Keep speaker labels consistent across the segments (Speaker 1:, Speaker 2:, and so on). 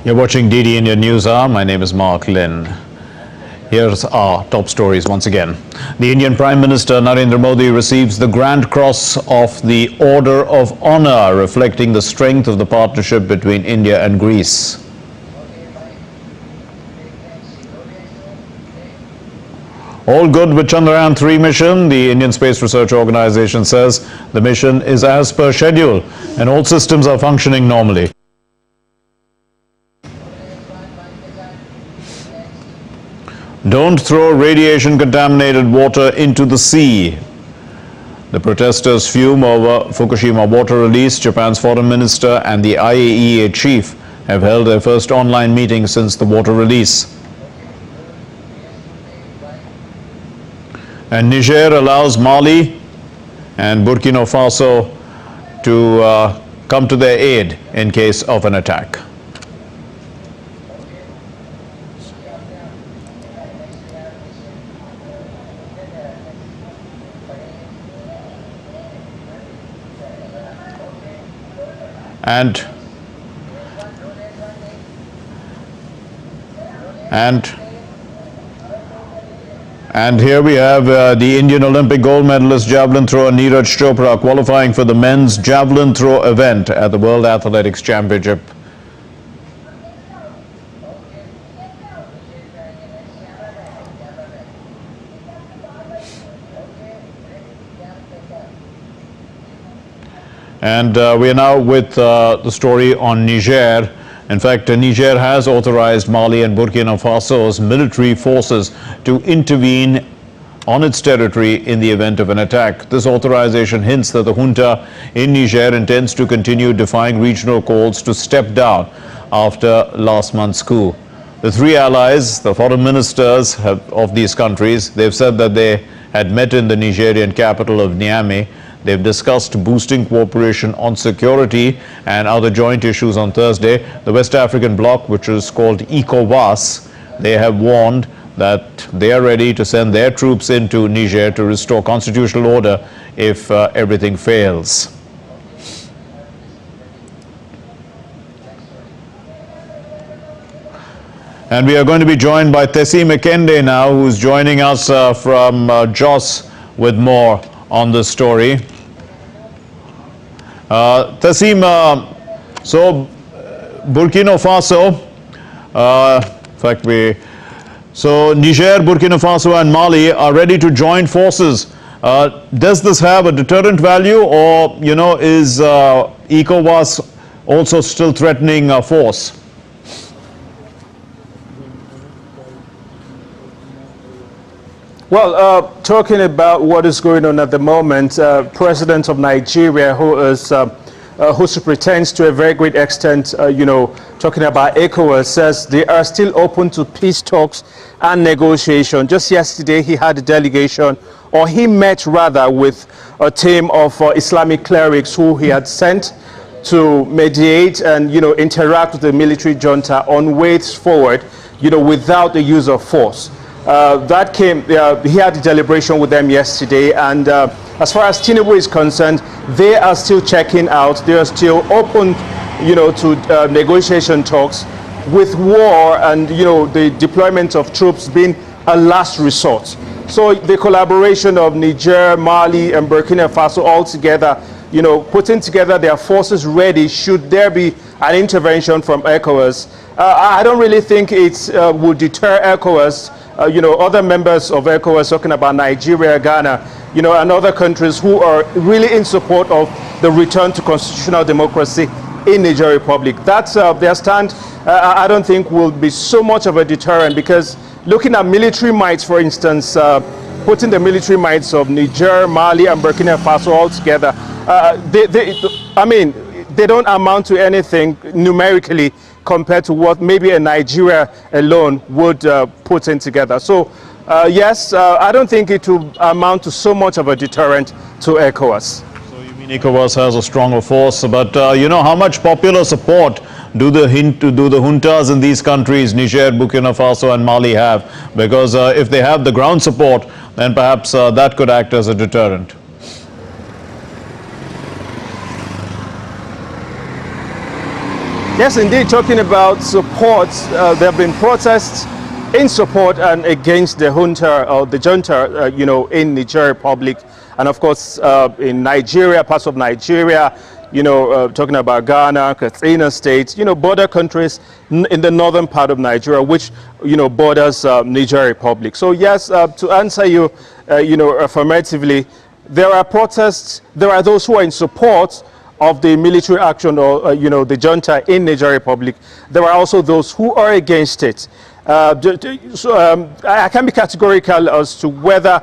Speaker 1: You're watching DD India News Hour. My name is Mark Lynn. Here's our top stories once again. The Indian Prime Minister Narendra Modi receives the Grand Cross of the Order of Honor, reflecting the strength of the partnership between India and Greece. All good with Chandrayaan 3 mission. The Indian Space Research Organization says the mission is as per schedule and all systems are functioning normally. Don't throw radiation-contaminated water into the sea. The protesters fume over Fukushima water release. Japan's foreign minister and the IAEA chief have held their first online meeting since the water release. And Niger allows Mali and Burkina Faso to come to their aid in case of an attack. And here we have the Indian Olympic gold medalist javelin thrower Neeraj Chopra qualifying for the men's javelin throw event at the World Athletics Championship. And we are now with the story on Niger. In fact, Niger has authorized Mali and Burkina Faso's military forces to intervene on its territory in the event of an attack. This authorization hints that the junta in Niger intends to continue defying regional calls to step down after last month's coup. The three allies, the foreign ministers of these countries, they've said that they had met in the Nigerian capital of Niamey. They've discussed boosting cooperation on security and other joint issues on Thursday. The West African bloc, which is called ECOWAS, they have warned that they are ready to send their troops into Niger to restore constitutional order if everything fails. And we are going to be joined by Tessie Mekende now, who's joining us from Jos with more on this story. Tassim, so Burkina Faso, so Niger, Burkina Faso and Mali are ready to join forces. Does this have a deterrent value, or, you know, is ECOWAS also still threatening force?
Speaker 2: Well, talking about what is going on at the moment, President of Nigeria, who pretends to a very great extent, talking about ECOWAS, says they are still open to peace talks and negotiation. Just yesterday, he had a delegation, or he met rather, with a team of Islamic clerics who he had sent to mediate and, interact with the military junta on ways forward, without the use of force. He had a deliberation with them yesterday, and as far as Tinubu is concerned, they are still checking out. They are still open, to negotiation talks, with war and, the deployment of troops being a last resort. So the collaboration of Niger, Mali, and Burkina Faso all together, putting together their forces ready should there be an intervention from ECOWAS. I don't really think it would deter ECOWAS. Other members of ECOWAS, talking about Nigeria, Ghana, and other countries who are really in support of the return to constitutional democracy in Niger Republic. That's their stand. I don't think will be so much of a deterrent, because looking at military might, for instance, putting the military mights of Niger, Mali, and Burkina Faso all together, they don't amount to anything numerically compared to what maybe a Nigeria alone would put in together. So yes, I don't think it will amount to so much of a deterrent to ECOWAS.
Speaker 1: So you mean ECOWAS has a stronger force, but how much popular support do the juntas in these countries, Niger, Burkina Faso and Mali, have? Because if they have the ground support, then perhaps that could act as a deterrent.
Speaker 2: Yes, indeed, talking about support, there have been protests in support and against the junta, or the junta, in Niger Republic, and of course in Nigeria, parts of Nigeria, talking about Ghana, Katsina State, border countries in the northern part of Nigeria, which, borders Niger Republic. So yes, to answer you, affirmatively, there are protests, there are those who are in support of the military action or, the junta in Niger Republic. There are also those who are against it. I can be categorical as to whether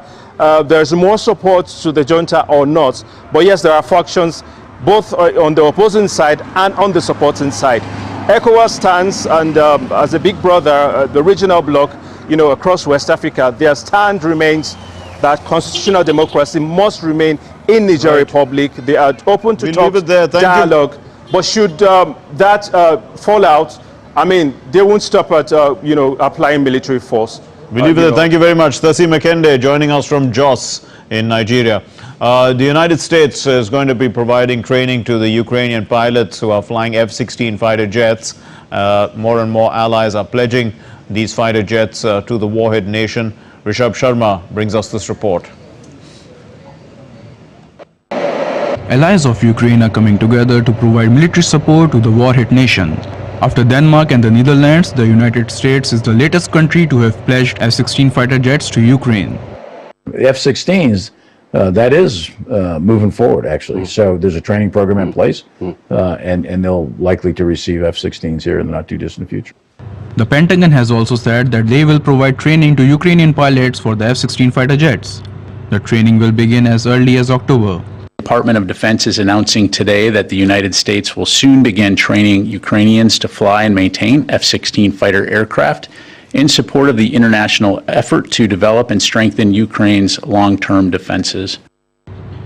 Speaker 2: there's more support to the junta or not. But yes, there are factions both on the opposing side and on the supporting side. ECOWAS stands, and as a big brother, the regional bloc, across West Africa, their stand remains that constitutional democracy must remain in Niger Republic. They are open to talk, dialogue, but should that fall out, I mean, they won't stop at, applying military force.
Speaker 1: We'll leave it there. Thank you very much. Thasi Makende joining us from Jos in Nigeria. The United States is going to be providing training to the Ukrainian pilots who are flying F-16 fighter jets. More and more allies are pledging these fighter jets to the warhead nation. Rishabh Sharma brings us this report.
Speaker 3: Allies of Ukraine are coming together to provide military support to the war-hit nation. After Denmark and the Netherlands, the United States is the latest country to have pledged F-16 fighter jets to Ukraine.
Speaker 4: The F-16s, that is moving forward, actually. So there's a training program in place, and they'll likely to receive F-16s here in the not-too-distant future.
Speaker 3: The Pentagon has also said that they will provide training to Ukrainian pilots for the F-16 fighter jets. The training will begin as early as October.
Speaker 5: The Department of Defense is announcing today that the United States will soon begin training Ukrainians to fly and maintain F-16 fighter aircraft in support of the international effort to develop and strengthen Ukraine's long-term defenses.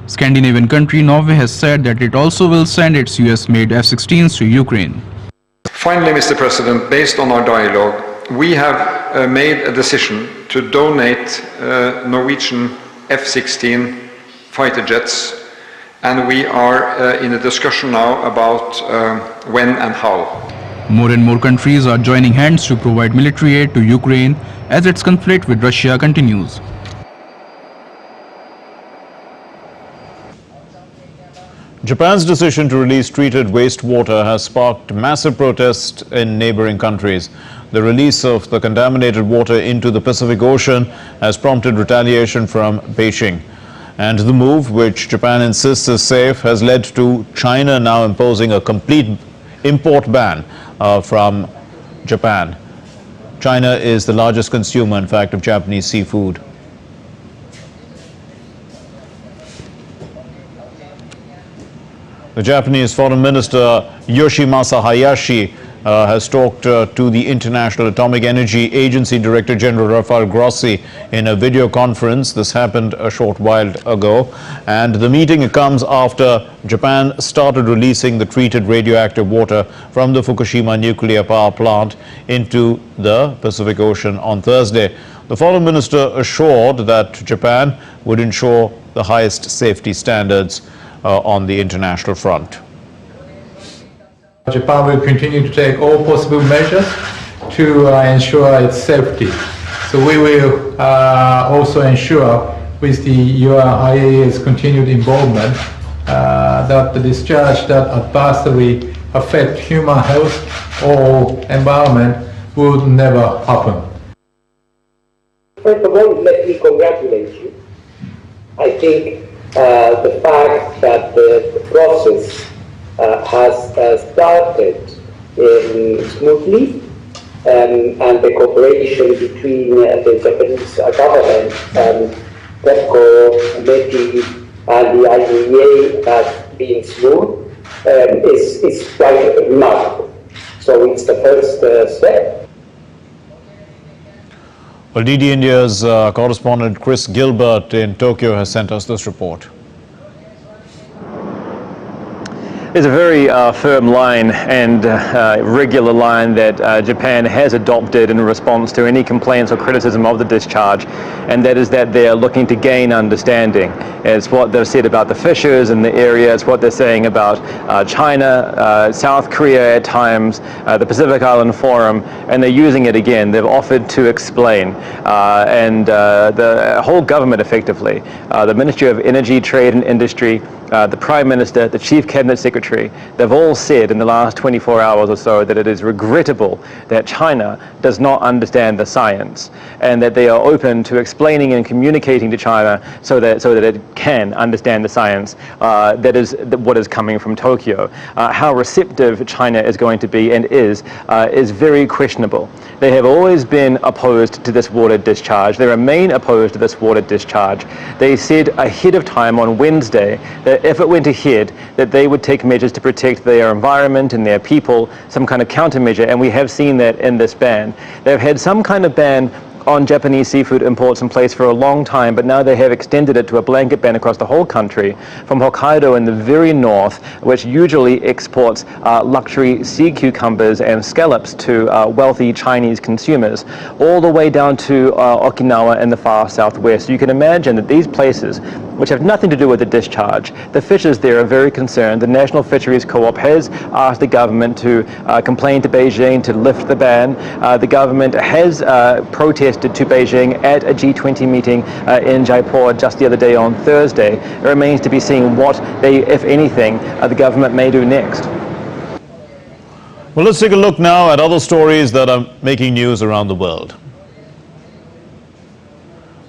Speaker 3: Scandinavian country Norway has said that it also will send its US-made F-16s to Ukraine.
Speaker 6: Finally, Mr. President, based on our dialogue, we have made a decision to donate Norwegian F-16 fighter jets, and we are in a discussion now about when and how.
Speaker 3: More and more countries are joining hands to provide military aid to Ukraine as its conflict with Russia continues.
Speaker 1: Japan's decision to release treated wastewater has sparked massive protests in neighboring countries. The release of the contaminated water into the Pacific Ocean has prompted retaliation from Beijing. And the move, which Japan insists is safe, has led to China now imposing a complete import ban from Japan. China is the largest consumer, in fact, of Japanese seafood. The Japanese Foreign Minister Yoshimasa Hayashi has talked to the International Atomic Energy Agency Director General Rafael Grossi in a video conference. This happened a short while ago, and the meeting comes after Japan started releasing the treated radioactive water from the Fukushima nuclear power plant into the Pacific Ocean on Thursday. The Foreign Minister assured that Japan would ensure the highest safety standards on the international front.
Speaker 7: Japan will continue to take all possible measures to ensure its safety. So we will also ensure, with the IAEA's continued involvement, that the discharge that adversely affect human health or environment would never happen.
Speaker 8: First of all, let me congratulate you. I think the fact that the process has started smoothly, and the cooperation between the Japanese government and TEPCO, METI, and the IAEA has been smooth is quite remarkable. So it's the first step.
Speaker 1: Well, DD India's correspondent Chris Gilbert in Tokyo has sent us this report.
Speaker 9: There's a very firm line and regular line that Japan has adopted in response to any complaints or criticism of the discharge, and that is that they are looking to gain understanding. It's what they've said about the fissures in the area, it's what they're saying about China, South Korea at times, the Pacific Island Forum, and they're using it again. They've offered to explain, and the whole government effectively, the Ministry of Energy, Trade and Industry, the Prime Minister, the Chief Cabinet Secretary, they've all said in the last 24 hours or so that it is regrettable that China does not understand the science, and that they are open to explaining and communicating to China so that it can understand the science. That is what is coming from Tokyo. How receptive China is going to be and is very questionable. They have always been opposed to this water discharge. They remain opposed to this water discharge. They said ahead of time on Wednesday that if it went ahead, that they would take measures to protect their environment and their people, some kind of countermeasure, and we have seen that in this ban. They've had some kind of ban on Japanese seafood imports in place for a long time, but now they have extended it to a blanket ban across the whole country, from Hokkaido in the very north, which usually exports luxury sea cucumbers and scallops to wealthy Chinese consumers, all the way down to Okinawa in the far southwest. So you can imagine that these places, which have nothing to do with the discharge, the fishers there are very concerned. The National Fisheries Co-op has asked the government to complain to Beijing to lift the ban. The government has protested to Beijing at a G20 meeting in Jaipur just the other day on Thursday. It remains to be seen what they, if anything, the government may do next.
Speaker 1: Well, let's take a look now at other stories that are making news around the world.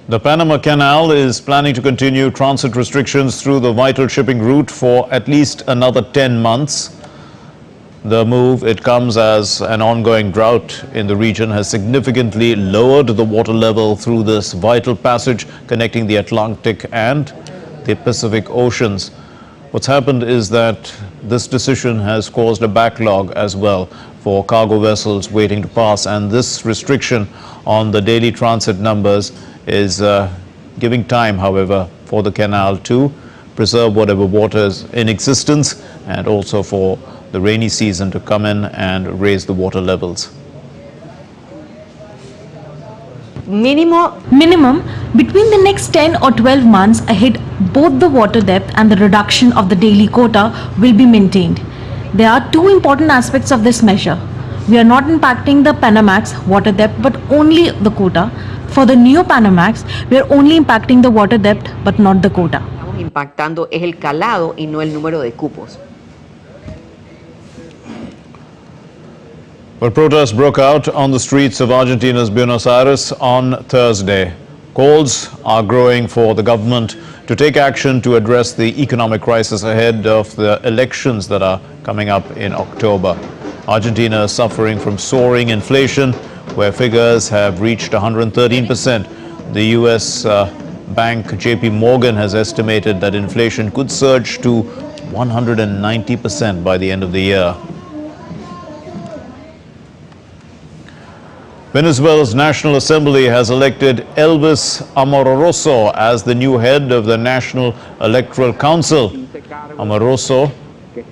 Speaker 1: The Panama Canal is planning to continue transit restrictions through the vital shipping route for at least another 10 months. The move, it comes as an ongoing drought in the region has significantly lowered the water level through this vital passage connecting the Atlantic and the Pacific Oceans. What's happened is that this decision has caused a backlog as well for cargo vessels waiting to pass, and this restriction on the daily transit numbers is giving time, however, for the canal to preserve whatever water is in existence, and also for the rainy season to come in and raise the water levels.
Speaker 10: Minimum between the next 10 or 12 months ahead, both the water depth and the reduction of the daily quota will be maintained. There are two important aspects of this measure. We are not impacting the Panamax water depth but only the quota. For the Neo Panamax, we are only impacting the water depth but not the quota.
Speaker 11: Estamos impactando es el calado y no el número de cupos.
Speaker 1: Well, protests broke out on the streets of Argentina's Buenos Aires on Thursday. Calls are growing for the government to take action to address the economic crisis ahead of the elections that are coming up in October. Argentina is suffering from soaring inflation, where figures have reached 113%. The U.S. bank JP Morgan has estimated that inflation could surge to 190% by the end of the year. Venezuela's National Assembly has elected Elvis Amoroso as the new head of the National Electoral Council. Amoroso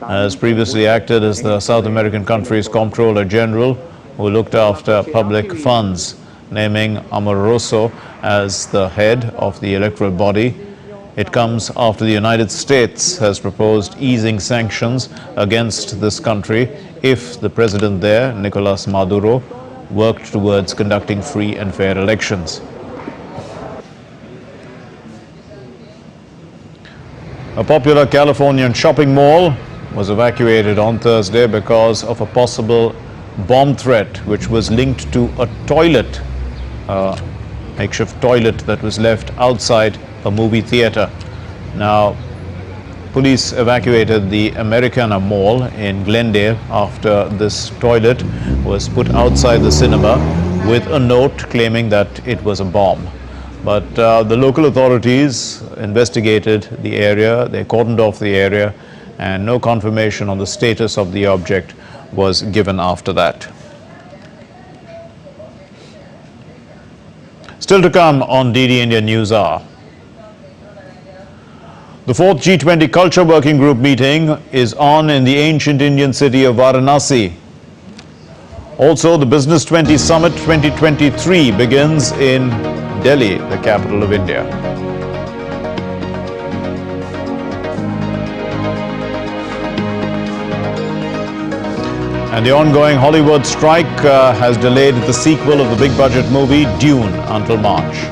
Speaker 1: has previously acted as the South American country's Comptroller General, who looked after public funds. Naming Amoroso as the head of the electoral body, it comes after the United States has proposed easing sanctions against this country if the president there, Nicolas Maduro, worked towards conducting free and fair elections. A popular Californian shopping mall was evacuated on Thursday because of a possible bomb threat, which was linked to a toilet, makeshift toilet that was left outside a movie theater. Now, police evacuated the Americana Mall in Glendale after this toilet was put outside the cinema with a note claiming that it was a bomb. But the local authorities investigated the area, they cordoned off the area, and no confirmation on the status of the object was given after that. Still to come on DD India News Hour. The fourth G20 Culture Working Group meeting is on in the ancient Indian city of Varanasi. Also, the Business 20 Summit 2023 begins in Delhi, the capital of India. And the ongoing Hollywood strike has delayed the sequel of the big budget movie Dune until March.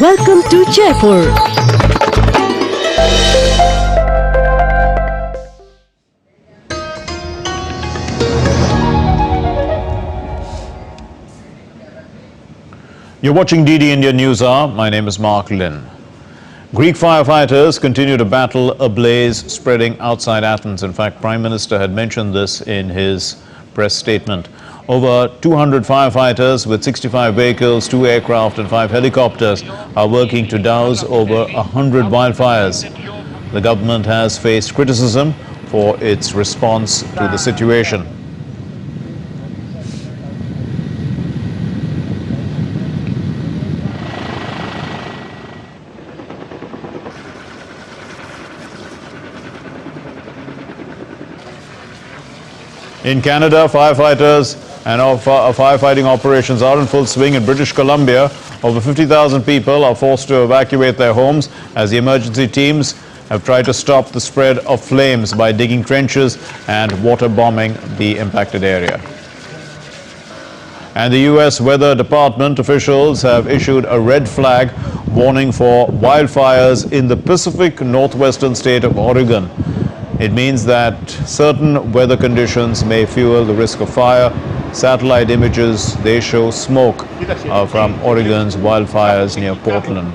Speaker 12: Welcome to Jaipur.
Speaker 1: You're watching DD India News Hour. My name is Mark Lynn. Greek firefighters continue to battle a blaze spreading outside Athens. In fact, Prime Minister had mentioned this in his press statement. Over 200 firefighters with 65 vehicles, 2 aircraft and 5 helicopters are working to douse over 100 wildfires. The government has faced criticism for its response to the situation. In Canada, firefighters and firefighting operations are in full swing. In British Columbia, over 50,000 people are forced to evacuate their homes as the emergency teams have tried to stop the spread of flames by digging trenches and water bombing the impacted area. And the U.S. Weather Department officials have issued a red flag warning for wildfires in the Pacific Northwestern state of Oregon. It means that certain weather conditions may fuel the risk of fire. Satellite images, they show smoke from Oregon's wildfires near Portland.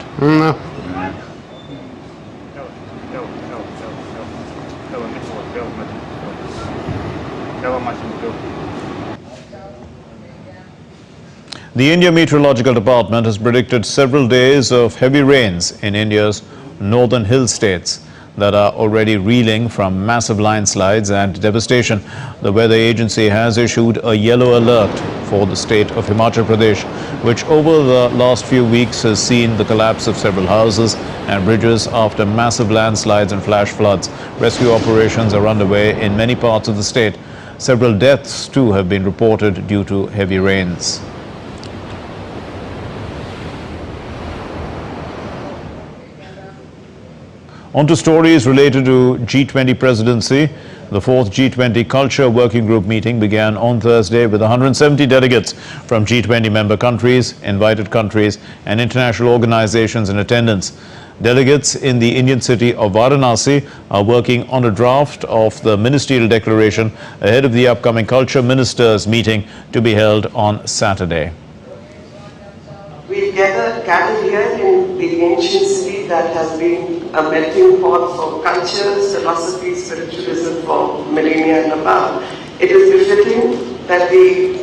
Speaker 1: The India Meteorological Department has predicted several days of heavy rains in India's northern hill states that are already reeling from massive landslides and devastation. The weather agency has issued a yellow alert for the state of Himachal Pradesh, which over the last few weeks has seen the collapse of several houses and bridges after massive landslides and flash floods. Rescue operations are underway in many parts of the state. Several deaths too have been reported due to heavy rains. On to stories related to G20 presidency. The fourth G20 Culture Working Group meeting began on Thursday with 170 delegates from G20 member countries, invited countries, and international organizations in attendance. Delegates in the Indian city of Varanasi are working on a draft of the ministerial declaration ahead of the upcoming Culture Ministers meeting to be held on Saturday.
Speaker 13: We gathered here in the ancient city that has been a melting pot for cultures, philosophy, spiritualism for millennia and above. It is befitting that we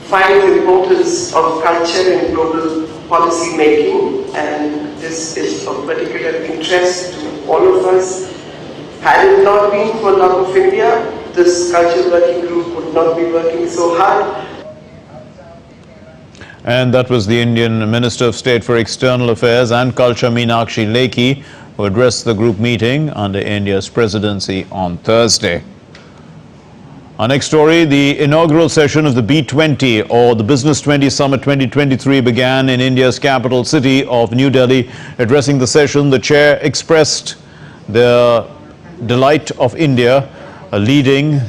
Speaker 13: find the importance of culture in global policy making, and this is of particular interest to all of us. Had it not been for love of India, this culture working group would not be working so hard.
Speaker 1: And that was the Indian Minister of State for External Affairs and Culture, Meenakshi Lekhi, who addressed the group meeting under India's presidency on Thursday. Our next story, the inaugural session of the B20 or the Business 20 Summit 2023 began in India's capital city of New Delhi. Addressing the session, the chair expressed the delight of India, leading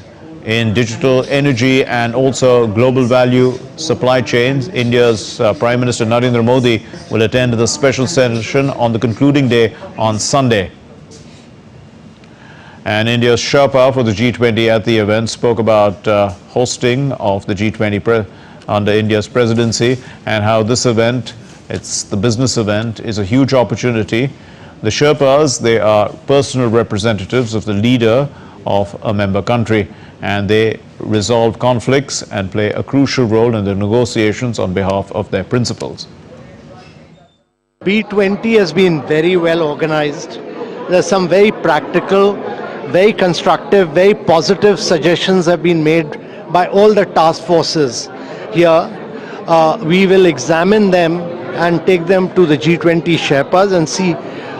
Speaker 1: in digital energy and also global value supply chains. India's Prime Minister Narendra Modi will attend the special session on the concluding day on Sunday. And India's Sherpa for the G20 at the event spoke about hosting of the G20 under India's presidency and how this event, it's the business event, is a huge opportunity. The Sherpas, they are personal representatives of the leader of a member country, and they resolve conflicts and play a crucial role in the negotiations on behalf of their principals.
Speaker 14: B20 has been very well organized. There's some very practical, very constructive, very positive suggestions have been made by all the task forces here. We will examine them and take them to the G20 Sherpas and see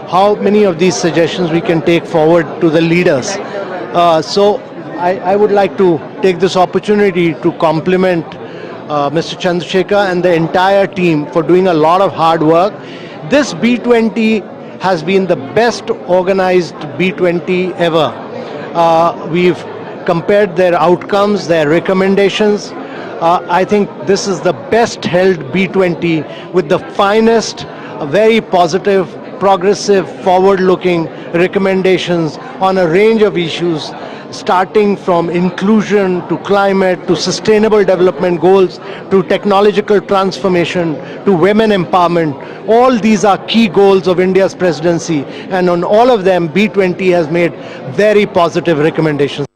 Speaker 14: how many of these suggestions we can take forward to the leaders. So I would like to take this opportunity to compliment Mr. Chandrasekhar and the entire team for doing a lot of hard work. This B20 has been the best organized B20 ever. We've compared their outcomes, their recommendations. I think this is the best held B20 with the finest, very positive, progressive, forward-looking recommendations on a range of issues, starting from inclusion to climate to sustainable development goals to technological transformation to women empowerment. All these are key goals of India's presidency, and on all of them B20 has made very positive recommendations.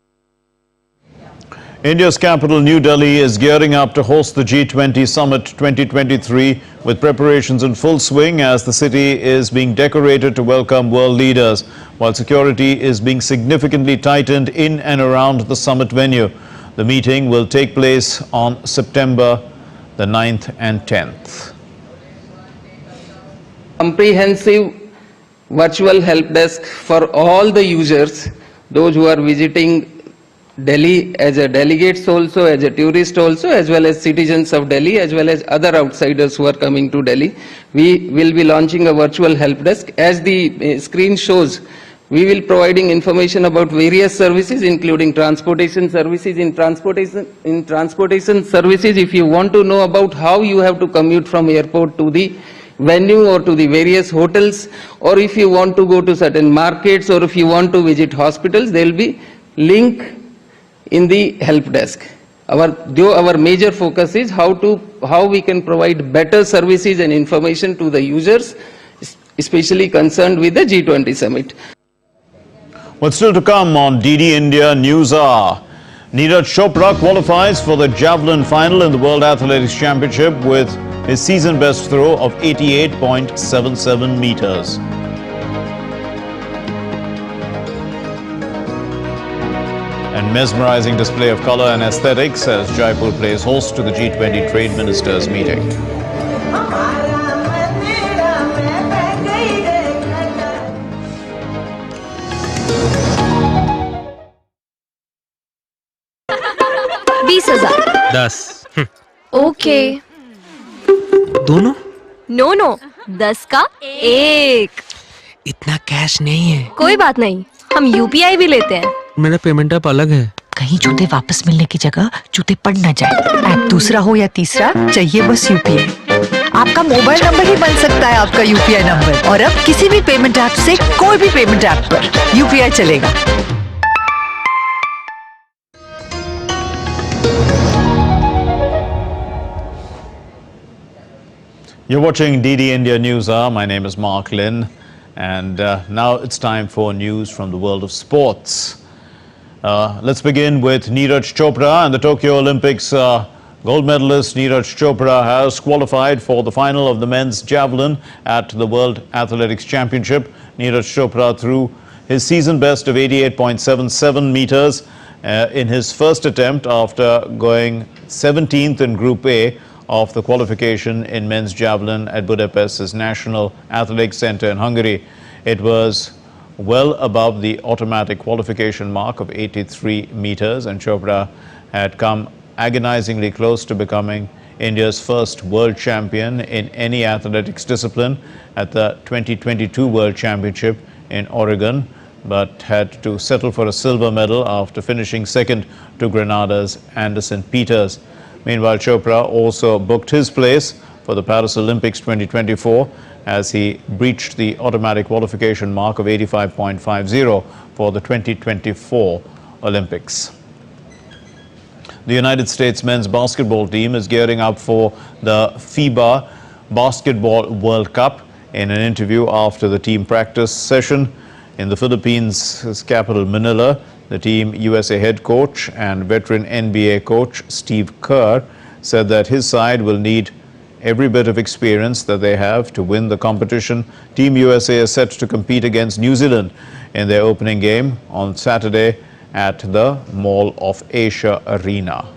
Speaker 1: India's capital, New Delhi, is gearing up to host the G20 Summit 2023 with preparations in full swing as the city is being decorated to welcome world leaders, while security is being significantly tightened in and around the summit venue. The meeting will take place on September the 9th and 10th.
Speaker 15: Comprehensive virtual help desk for all the users, those who are visiting Delhi as a delegates also, as a tourist also, as well as citizens of Delhi, as well as other outsiders who are coming to Delhi. We will be launching a virtual help desk. As the screen shows, we will providing information about various services, including transportation services. In transportation services, if you want to know about how you have to commute from airport to the venue or to the various hotels, or if you want to go to certain markets, or if you want to visit hospitals, there will be link in the help desk. Our major focus is how we can provide better services and information to the users, especially concerned with the G20 summit.
Speaker 1: What's still to come on DD India News Hour? Neeraj Chopra qualifies for the javelin final in the World Athletics Championship with his season best throw of 88.77 meters. And mesmerizing display of color and aesthetics as Jaipur plays host to the G20 Trade Ministers meeting.
Speaker 12: $20,000 okay
Speaker 16: दोनों?
Speaker 12: No no 10 का एक।
Speaker 16: इतना cash नहीं है।
Speaker 12: कोई बात नहीं, हम यूपीआई भी लेते हैं।
Speaker 16: मेरा पेमेंट ऐप अलग है।
Speaker 17: कहीं जूते वापस मिलने की जगह जूते पड़ न जाए। ऐप दूसरा हो या तीसरा, चाहिए बस यूपीआई। आपका मोबाइल नंबर ही बन सकता है आपका यूपीआई नंबर, और अब किसी भी पेमेंट ऐप से कोई भी पेमेंट ऐप पर यूपीआई चलेगा।
Speaker 1: You're watching DD India News Hour. My name is Mark Lynn, and now it's time for news from the world of sports. Let's begin with Neeraj Chopra, and the Tokyo Olympics gold medalist Neeraj Chopra has qualified for the final of the men's javelin at the World Athletics Championship. Neeraj Chopra threw his season best of 88.77 meters in his first attempt after going 17th in Group A of the qualification in men's javelin at Budapest's National Athletics Center in Hungary. It was well above the automatic qualification mark of 83 meters, and Chopra had come agonizingly close to becoming India's first world champion in any athletics discipline at the 2022 World Championship in Oregon, but had to settle for a silver medal after finishing second to Grenada's Anderson Peters. Meanwhile, Chopra also booked his place for the Paris Olympics 2024 as he breached the automatic qualification mark of 85.50 for the 2024 Olympics. The United States men's basketball team is gearing up for the FIBA Basketball World Cup. In an interview after the team practice session in the Philippines' capital Manila, the Team USA head coach and veteran NBA coach Steve Kerr said that his side will need every bit of experience that they have to win the competition. Team USA is set to compete against New Zealand in their opening game on Saturday at the Mall of Asia Arena.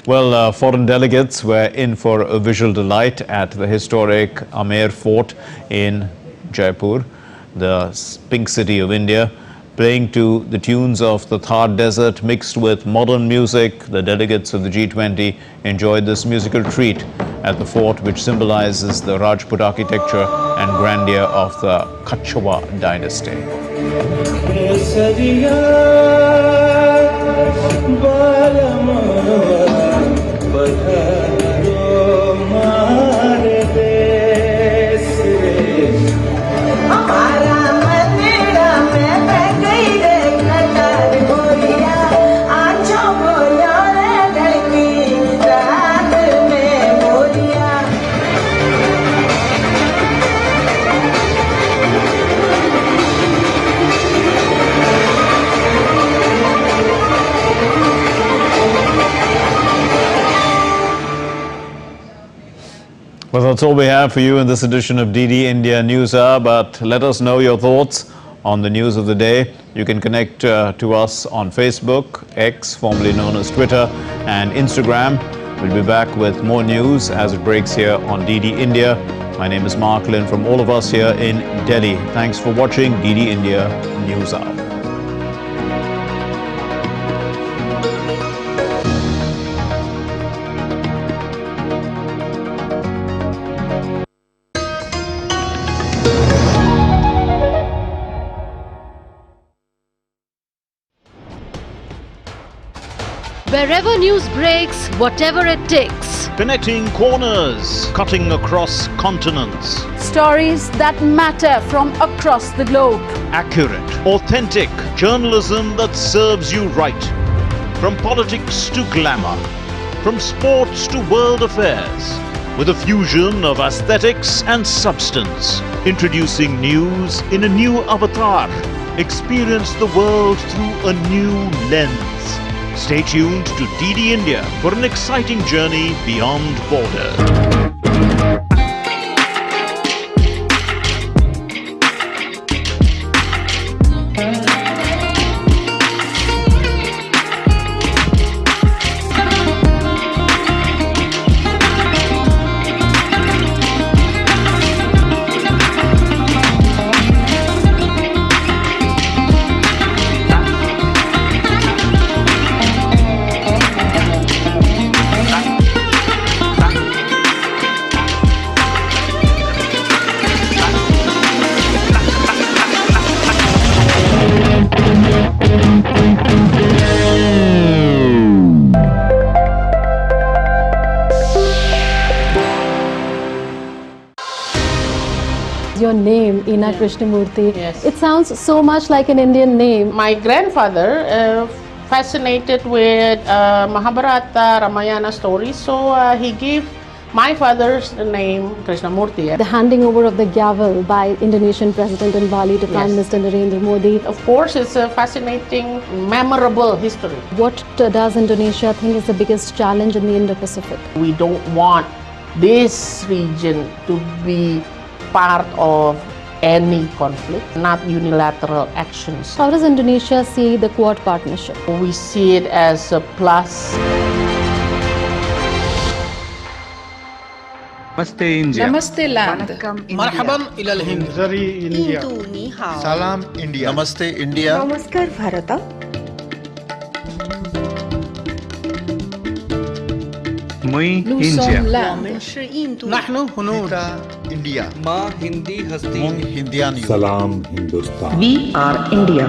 Speaker 1: Well, foreign delegates were in for a visual delight at the historic Amer Fort in Jaipur, the pink city of India, playing to the tunes of the Thar Desert mixed with modern music. The delegates of the G20 enjoyed this musical treat at the fort, which symbolizes the Rajput architecture and grandeur of the Kachwa dynasty. Well, that's all we have for you in this edition of DD India News Hour, but let us know your thoughts on the news of the day. You can connect to us on Facebook, X, formerly known as Twitter, and Instagram. We'll be back with more news as it breaks here on DD India. My name is Mark Lynn from all of us here in Delhi. Thanks for watching DD India News Hour.
Speaker 18: Wherever news breaks, whatever it takes.
Speaker 19: Connecting corners, cutting across continents.
Speaker 20: Stories that matter from across the globe.
Speaker 19: Accurate, authentic journalism that serves you right. From politics to glamour, from sports to world affairs, with a fusion of aesthetics and substance. Introducing news in a new avatar. Experience the world through a new lens. Stay tuned to DD India for an exciting journey beyond borders.
Speaker 21: Your name, Ina Krishnamurthy,
Speaker 22: Yes.
Speaker 21: it sounds so much like an Indian name.
Speaker 22: My grandfather fascinated with Mahabharata, Ramayana stories, so he gave my father's name Krishnamurthy.
Speaker 21: The handing over of the gavel by Indonesian President in Bali to Prime Minister Narendra Modi.
Speaker 22: Of course, it's a fascinating, memorable history.
Speaker 21: What does Indonesia think is the biggest challenge in the Indo-Pacific?
Speaker 22: We don't want this region to be part of any conflict, not unilateral actions.
Speaker 21: How does Indonesia see the Quad partnership?
Speaker 22: We see it as a plus.
Speaker 2: Namaste India.
Speaker 4: Namaste land.
Speaker 2: Marhaban ila al-Hind. Zari India.
Speaker 23: Salam India. Namaste India.
Speaker 24: Namaskar Bharata.
Speaker 2: Mui
Speaker 4: Nous
Speaker 2: India.
Speaker 4: sommes land.
Speaker 2: Nahnu hunud.
Speaker 23: India.
Speaker 2: Ma Hindi hasti.
Speaker 23: Mung Hindian.
Speaker 25: Salam Hindustan.
Speaker 24: We are India.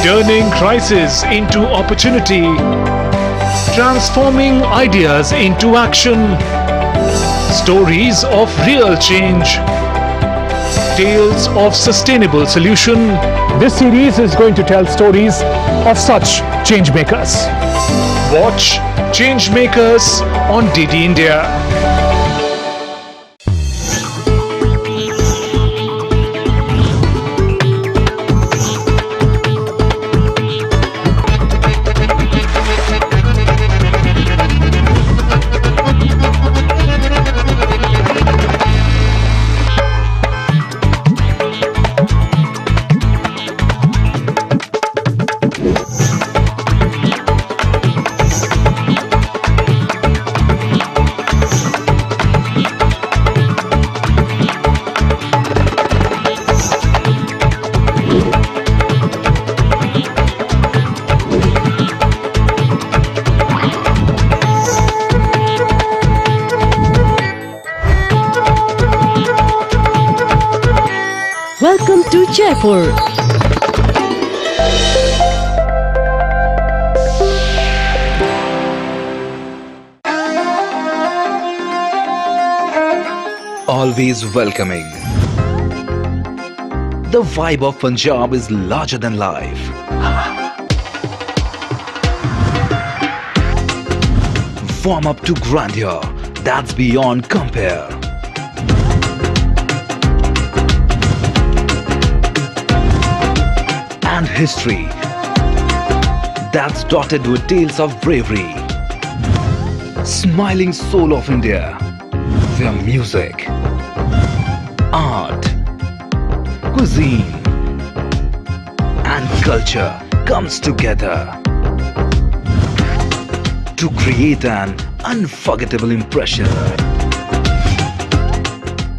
Speaker 26: Turning crisis into opportunity, transforming ideas into action, stories of real change, tales of sustainable solution. This series is going to tell stories of such change makers. Watch Change Makers on DD India.
Speaker 18: Welcome to Jaipur.
Speaker 27: Always welcoming. The vibe of Punjab is larger than life. Warm up to grandeur that's beyond compare. And history that's dotted with tales of bravery. Smiling soul of India, where music, art, cuisine and culture comes together to create an unforgettable impression.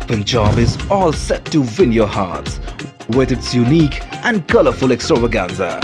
Speaker 27: Punjab is all set to win your hearts with its unique and colorful extravaganza.